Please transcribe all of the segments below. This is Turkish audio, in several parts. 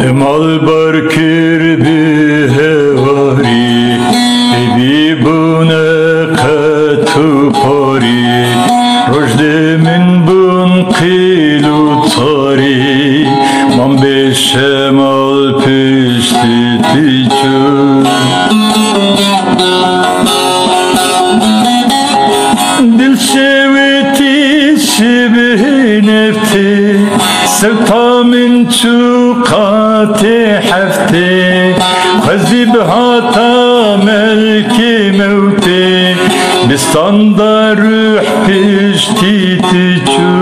Emal barkir bi hevari ebi bune qatu pari rojde min bun qilu tari man beşemal pişti tiçu dil şeveti şibhi nefti sevta min çukati hefti Khazib hata melki mevti Bistanda ruh pişti tiçu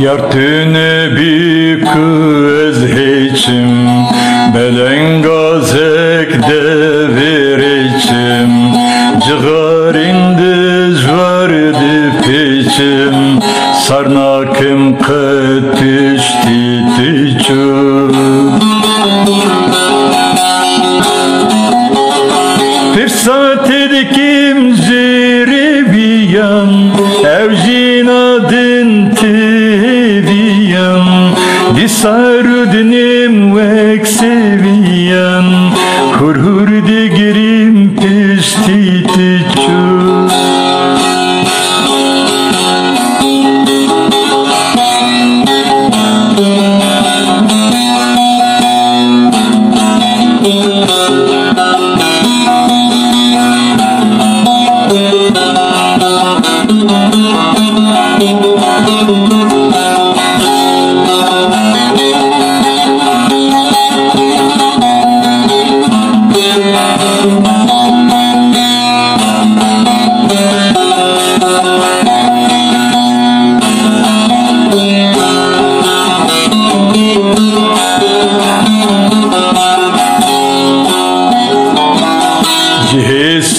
Yartüne bir kız heçim Belengazek deviriçim Cığarinde jvardı peçim Sarnakım kıt pişti tiçim Firsat edikim zeribiyan Evjin adın teviyan Disarudnim vek seviyan Hur hur digirim pişti tiçu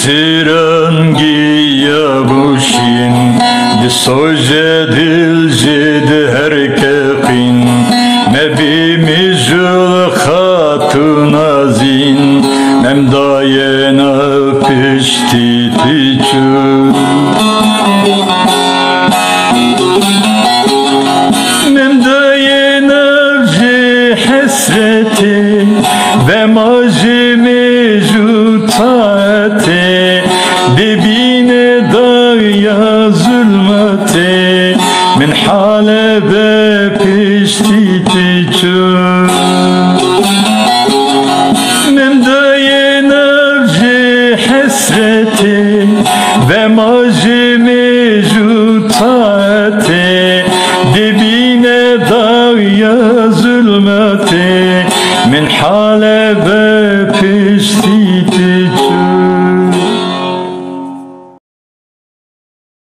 Sirangi yabuşin Disoje dilcid herkeqin Mebimizul hatun azin Memdayena pişti tiçu Memdayena vci hasreti Ve majimi jutati Bebine dağya zulmati Min halebe pişti tiçu Memdaye navci hasreti Ve majimi jutati Dibine dağya zulmati Min halebe pişti